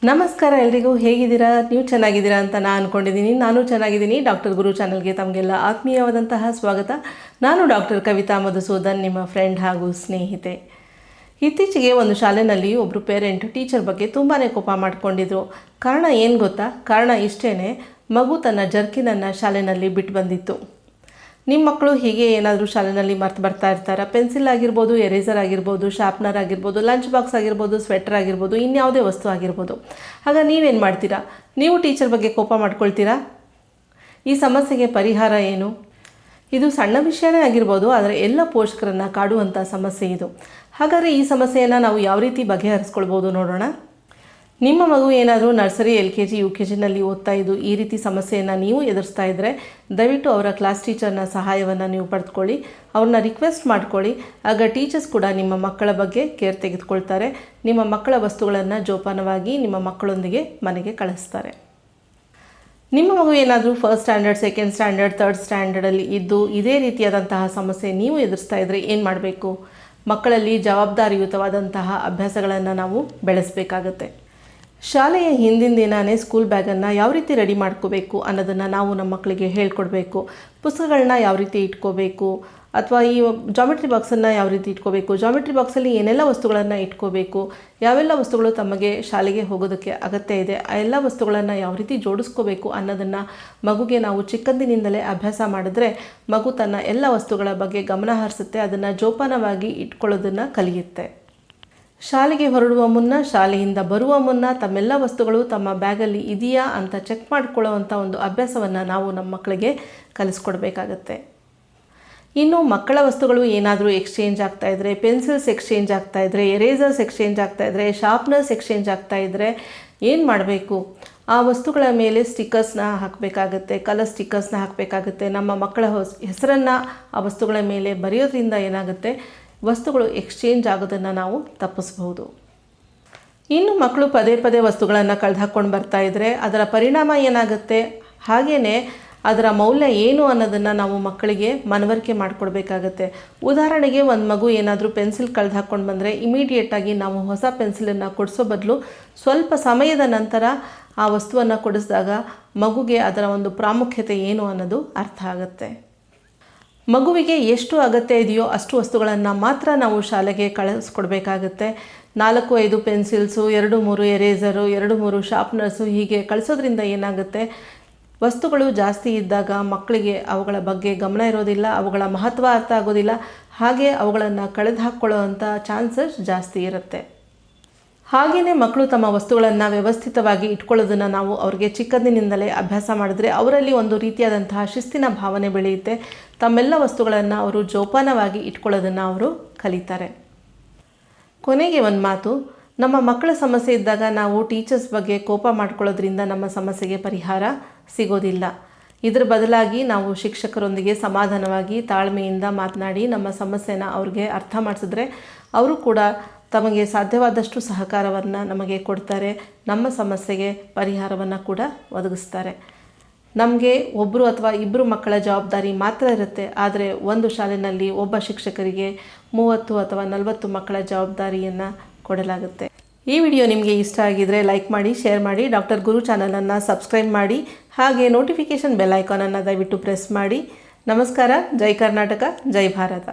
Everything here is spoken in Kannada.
ನಮಸ್ಕಾರ ಎಲ್ರಿಗೂ, ಹೇಗಿದ್ದೀರಾ? ನೀವು ಚೆನ್ನಾಗಿದ್ದೀರಾ ಅಂತ ನಾನು ಅಂದ್ಕೊಂಡಿದ್ದೀನಿ. ನಾನು ಚೆನ್ನಾಗಿದ್ದೀನಿ. ಡಾಕ್ಟರ್ ಗುರು ಚಾನಲ್ಗೆ ತಮಗೆಲ್ಲ ಆತ್ಮೀಯವಾದಂತಹ ಸ್ವಾಗತ. ನಾನು ಡಾಕ್ಟರ್ ಕವಿತಾ ಮಧುಸೂದನ್, ನಿಮ್ಮ ಫ್ರೆಂಡ್ ಹಾಗೂ ಸ್ನೇಹಿತೆ. ಇತ್ತೀಚೆಗೆ ಒಂದು ಶಾಲೆಯಲ್ಲಿ ಒಬ್ಬರು ಪೇರೆಂಟ್ ಟೀಚರ್ ಬಗ್ಗೆ ತುಂಬಾ ಕೋಪ ಮಾಡಿಕೊಂಡಿದ್ರು. ಕಾರಣ ಏನು ಗೊತ್ತಾ? ಕಾರಣ ಇಷ್ಟೇ, ಮಗು ತನ್ನ ಜರ್ಕಿನನ್ನು ಶಾಲೆಯಲ್ಲಿ ಬಿಟ್ಟು ಬಂದಿತ್ತು. ನಿಮ್ಮ ಮಕ್ಕಳು ಹೀಗೆ ಏನಾದರೂ ಶಾಲೆಯಲ್ಲಿ ಮರ್ತು ಬರ್ತಾ ಇರ್ತಾರೆ. ಪೆನ್ಸಿಲ್ ಆಗಿರ್ಬೋದು, ಎರೇಸರ್ ಆಗಿರ್ಬೋದು, ಶಾರ್ಪ್ನರ್ ಆಗಿರ್ಬೋದು, ಲಂಚ್ ಬಾಕ್ಸ್ ಆಗಿರ್ಬೋದು, ಸ್ವೆಟರ್ ಆಗಿರ್ಬೋದು, ಇನ್ಯಾವುದೇ ವಸ್ತು ಆಗಿರ್ಬೋದು. ಆಗ ನೀವೇನು ಮಾಡ್ತೀರಾ? ನೀವು ಟೀಚರ್ ಬಗ್ಗೆ ಕೋಪ ಮಾಡ್ಕೊಳ್ತೀರಾ? ಈ ಸಮಸ್ಯೆಗೆ ಪರಿಹಾರ ಏನು? ಇದು ಸಣ್ಣ ವಿಷಯನೇ ಆಗಿರ್ಬೋದು, ಆದರೆ ಎಲ್ಲ ಪೋಷಕರನ್ನು ಕಾಡುವಂಥ ಸಮಸ್ಯೆ ಇದು. ಹಾಗಾದರೆ ಈ ಸಮಸ್ಯೆಯನ್ನು ನಾವು ಯಾವ ರೀತಿ ಬಗೆಹರಿಸ್ಕೊಳ್ಬೋದು ನೋಡೋಣ. ನಿಮ್ಮ ಮಗು ಏನಾದರೂ ನರ್ಸರಿ, LKG, UKGನಲ್ಲಿ ಓದ್ತಾ ಇದ್ದು ಈ ರೀತಿ ಸಮಸ್ಯೆಯನ್ನು ನೀವು ಎದುರಿಸ್ತಾ ಇದ್ದರೆ ದಯವಿಟ್ಟು ಅವರ ಕ್ಲಾಸ್ ಟೀಚರ್ನ ಸಹಾಯವನ್ನು ನೀವು ಪಡೆದುಕೊಳ್ಳಿ. ಅವ್ರನ್ನ ರಿಕ್ವೆಸ್ಟ್ ಮಾಡ್ಕೊಳ್ಳಿ. ಆಗ ಟೀಚರ್ಸ್ ಕೂಡ ನಿಮ್ಮ ಮಕ್ಕಳ ಬಗ್ಗೆ ಕೇರ್ ತೆಗೆದುಕೊಳ್ತಾರೆ. ನಿಮ್ಮ ಮಕ್ಕಳ ವಸ್ತುಗಳನ್ನು ಜೋಪಾನವಾಗಿ ನಿಮ್ಮ ಮಕ್ಕಳೊಂದಿಗೆ ಮನೆಗೆ ಕಳಿಸ್ತಾರೆ. ನಿಮ್ಮ ಮಗು ಏನಾದರೂ first standard, second standard, third ಸ್ಟ್ಯಾಂಡರ್ಡಲ್ಲಿ ಇದ್ದು ಇದೇ ರೀತಿಯಾದಂತಹ ಸಮಸ್ಯೆ ನೀವು ಎದುರಿಸ್ತಾ ಇದ್ದರೆ ಏನು ಮಾಡಬೇಕು? ಮಕ್ಕಳಲ್ಲಿ ಜವಾಬ್ದಾರಿಯುತವಾದಂತಹ ಅಭ್ಯಾಸಗಳನ್ನು ನಾವು ಬೆಳೆಸಬೇಕಾಗತ್ತೆ. ಶಾಲೆಯ ಹಿಂದಿನ ದಿನಾನೇ ಸ್ಕೂಲ್ ಬ್ಯಾಗನ್ನು ಯಾವ ರೀತಿ ರೆಡಿ ಮಾಡ್ಕೋಬೇಕು ಅನ್ನೋದನ್ನು ನಾವು ನಮ್ಮ ಮಕ್ಕಳಿಗೆ ಹೇಳ್ಕೊಡ್ಬೇಕು. ಪುಸ್ತಕಗಳನ್ನ ಯಾವ ರೀತಿ ಇಟ್ಕೋಬೇಕು, ಅಥವಾ ಈ ಜಾಮೆಟ್ರಿ ಬಾಕ್ಸನ್ನು ಯಾವ ರೀತಿ ಇಟ್ಕೋಬೇಕು, ಜಾಮೆಟ್ರಿ ಬಾಕ್ಸಲ್ಲಿ ಏನೆಲ್ಲ ವಸ್ತುಗಳನ್ನು ಇಟ್ಕೋಬೇಕು, ಯಾವೆಲ್ಲ ವಸ್ತುಗಳು ತಮಗೆ ಶಾಲೆಗೆ ಹೋಗೋದಕ್ಕೆ ಅಗತ್ಯ ಇದೆ, ಆ ಎಲ್ಲ ವಸ್ತುಗಳನ್ನು ಯಾವ ರೀತಿ ಜೋಡಿಸ್ಕೋಬೇಕು ಅನ್ನೋದನ್ನು ಮಗುಗೆ ನಾವು ಚಿಕ್ಕಂದಿನಿಂದಲೇ ಅಭ್ಯಾಸ ಮಾಡಿದ್ರೆ ಮಗು ತನ್ನ ಎಲ್ಲ ವಸ್ತುಗಳ ಬಗ್ಗೆ ಗಮನ ಹರಿಸುತ್ತೆ. ಅದನ್ನು ಜೋಪಾನವಾಗಿ ಇಟ್ಕೊಳ್ಳೋದನ್ನು ಕಲಿಯುತ್ತೆ. ಶಾಲೆಗೆ ಹೊರಡುವ ಮುನ್ನ, ಶಾಲೆಯಿಂದ ಬರುವ ಮುನ್ನ ತಮ್ಮೆಲ್ಲ ವಸ್ತುಗಳು ತಮ್ಮ ಬ್ಯಾಗಲ್ಲಿ ಇದೆಯಾ ಅಂತ ಚೆಕ್ ಮಾಡಿಕೊಳ್ಳುವಂಥ ಒಂದು ಅಭ್ಯಾಸವನ್ನು ನಾವು ನಮ್ಮ ಮಕ್ಕಳಿಗೆ ಕಲಿಸ್ಕೊಡ್ಬೇಕಾಗತ್ತೆ. ಇನ್ನು ಮಕ್ಕಳ ವಸ್ತುಗಳು ಏನಾದರೂ ಎಕ್ಸ್ಚೇಂಜ್ ಆಗ್ತಾಯಿದ್ರೆ, ಪೆನ್ಸಿಲ್ಸ್ ಎಕ್ಸ್ಚೇಂಜ್ ಆಗ್ತಾಯಿದ್ರೆ, ಎರೇಸರ್ಸ್ ಎಕ್ಸ್ಚೇಂಜ್ ಆಗ್ತಾಯಿದ್ರೆ, ಶಾರ್ಪ್ನರ್ಸ್ ಎಕ್ಸ್ಚೇಂಜ್ ಆಗ್ತಾಯಿದ್ರೆ ಏನು ಮಾಡಬೇಕು? ಆ ವಸ್ತುಗಳ ಮೇಲೆ ಸ್ಟಿಕ್ಕರ್ಸ್ನ ಹಾಕಬೇಕಾಗತ್ತೆ, ಕಲರ್ ಸ್ಟಿಕ್ಕರ್ಸ್ನ ಹಾಕಬೇಕಾಗತ್ತೆ. ನಮ್ಮ ಮಕ್ಕಳ ಹೆಸರನ್ನು ಆ ವಸ್ತುಗಳ ಮೇಲೆ ಬರೆಯೋದ್ರಿಂದ ಏನಾಗುತ್ತೆ, ವಸ್ತುಗಳು ಎಕ್ಸ್ಚೇಂಜ್ ಆಗೋದನ್ನು ನಾವು ತಪ್ಪಿಸ್ಬೋದು. ಇನ್ನು ಮಕ್ಕಳು ಪದೇ ಪದೇ ವಸ್ತುಗಳನ್ನು ಕಳೆದು ಹಾಕ್ಕೊಂಡು ಬರ್ತಾ ಇದ್ದರೆ ಅದರ ಪರಿಣಾಮ ಏನಾಗುತ್ತೆ, ಹಾಗೆಯೇ ಅದರ ಮೌಲ್ಯ ಏನು ಅನ್ನೋದನ್ನು ನಾವು ಮಕ್ಕಳಿಗೆ ಮನವರಿಕೆ ಮಾಡಿಕೊಡ್ಬೇಕಾಗತ್ತೆ. ಉದಾಹರಣೆಗೆ ಒಂದು ಮಗು ಏನಾದರೂ ಪೆನ್ಸಿಲ್ ಕಳೆದು ಹಾಕ್ಕೊಂಡು ಬಂದರೆ ಇಮಿಡಿಯೇಟಾಗಿ ನಾವು ಹೊಸ ಪೆನ್ಸಿಲನ್ನು ಕೊಡಿಸೋ ಬದಲು ಸ್ವಲ್ಪ ಸಮಯದ ನಂತರ ಆ ವಸ್ತುವನ್ನು ಕೊಡಿಸಿದಾಗ ಮಗುಗೆ ಅದರ ಒಂದು ಪ್ರಾಮುಖ್ಯತೆ ಏನು ಅನ್ನೋದು ಅರ್ಥ ಆಗುತ್ತೆ. ಮಗುವಿಗೆ ಎಷ್ಟು ಅಗತ್ಯ ಇದೆಯೋ ಅಷ್ಟು ವಸ್ತುಗಳನ್ನು ಮಾತ್ರ ನಾವು ಶಾಲೆಗೆ ಕಳಿಸ್ಕೊಡ್ಬೇಕಾಗತ್ತೆ. 4-5 ಪೆನ್ಸಿಲ್ಸು, 2-3 ಎರೇಸರು, 2-3 ಶಾರ್ಪ್ನರ್ಸು ಹೀಗೆ ಕಳಿಸೋದ್ರಿಂದ ಏನಾಗುತ್ತೆ, ವಸ್ತುಗಳು ಜಾಸ್ತಿ ಇದ್ದಾಗ ಮಕ್ಕಳಿಗೆ ಅವುಗಳ ಬಗ್ಗೆ ಗಮನ ಇರೋದಿಲ್ಲ, ಅವುಗಳ ಮಹತ್ವ ಅರ್ಥ ಆಗೋದಿಲ್ಲ, ಹಾಗೆ ಅವುಗಳನ್ನು ಕಳೆದು ಹಾಕ್ಕೊಳ್ಳೋವಂಥ ಚಾನ್ಸಸ್ ಜಾಸ್ತಿ ಇರುತ್ತೆ. ಹಾಗೆಯೇ ಮಕ್ಕಳು ತಮ್ಮ ವಸ್ತುಗಳನ್ನು ವ್ಯವಸ್ಥಿತವಾಗಿ ಇಟ್ಕೊಳ್ಳೋದನ್ನು ನಾವು ಅವ್ರಿಗೆ ಚಿಕ್ಕಂದಿನಿಂದಲೇ ಅಭ್ಯಾಸ ಮಾಡಿದ್ರೆ ಅವರಲ್ಲಿ ಒಂದು ರೀತಿಯಾದಂತಹ ಶಿಸ್ತಿನ ಭಾವನೆ ಬೆಳೆಯುತ್ತೆ. ತಮ್ಮೆಲ್ಲ ವಸ್ತುಗಳನ್ನು ಅವರು ಜೋಪಾನವಾಗಿ ಇಟ್ಕೊಳ್ಳೋದನ್ನು ಅವರು ಕಲಿತಾರೆ. ಕೊನೆಗೆ ಒಂದು ಮಾತು, ನಮ್ಮ ಮಕ್ಕಳ ಸಮಸ್ಯೆ ಇದ್ದಾಗ ನಾವು ಟೀಚರ್ಸ್ ಬಗ್ಗೆ ಕೋಪ ಮಾಡ್ಕೊಳ್ಳೋದ್ರಿಂದ ನಮ್ಮ ಸಮಸ್ಯೆಗೆ ಪರಿಹಾರ ಸಿಗೋದಿಲ್ಲ. ಇದರ ಬದಲಾಗಿ ನಾವು ಶಿಕ್ಷಕರೊಂದಿಗೆ ಸಮಾಧಾನವಾಗಿ ತಾಳ್ಮೆಯಿಂದ ಮಾತನಾಡಿ ನಮ್ಮ ಸಮಸ್ಯೆನ ಅವ್ರಿಗೆ ಅರ್ಥ ಮಾಡಿಸಿದ್ರೆ ಅವರು ಕೂಡ ತಮಗೆ ಸಾಧ್ಯವಾದಷ್ಟು ಸಹಕಾರವನ್ನು ನಮಗೆ ಕೊಡ್ತಾರೆ. ನಮ್ಮ ಸಮಸ್ಯೆಗೆ ಪರಿಹಾರವನ್ನು ಕೂಡ ಒದಗಿಸ್ತಾರೆ. ನಮಗೆ ಒಬ್ಬರು ಅಥವಾ ಇಬ್ಬರು ಮಕ್ಕಳ ಜವಾಬ್ದಾರಿ ಮಾತ್ರ ಇರುತ್ತೆ, ಆದರೆ ಒಂದು ಶಾಲೆಯಲ್ಲಿ ಒಬ್ಬ ಶಿಕ್ಷಕರಿಗೆ 30 ಅಥವಾ 40 ಮಕ್ಕಳ ಜವಾಬ್ದಾರಿಯನ್ನು ಕೊಡಲಾಗುತ್ತೆ. ಈ ವಿಡಿಯೋ ನಿಮಗೆ ಇಷ್ಟ ಆಗಿದರೆ ಲೈಕ್ ಮಾಡಿ, ಶೇರ್ ಮಾಡಿ, ಡಾಕ್ಟರ್ ಗುರು ಚಾನಲನ್ನು ಸಬ್ಸ್ಕ್ರೈಬ್ ಮಾಡಿ, ಹಾಗೆ ನೋಟಿಫಿಕೇಷನ್ ಬೆಲ್ ಐಕಾನನ್ನು ದಯವಿಟ್ಟು ಪ್ರೆಸ್ ಮಾಡಿ. ನಮಸ್ಕಾರ. ಜೈ ಕರ್ನಾಟಕ, ಜೈ ಭಾರತ.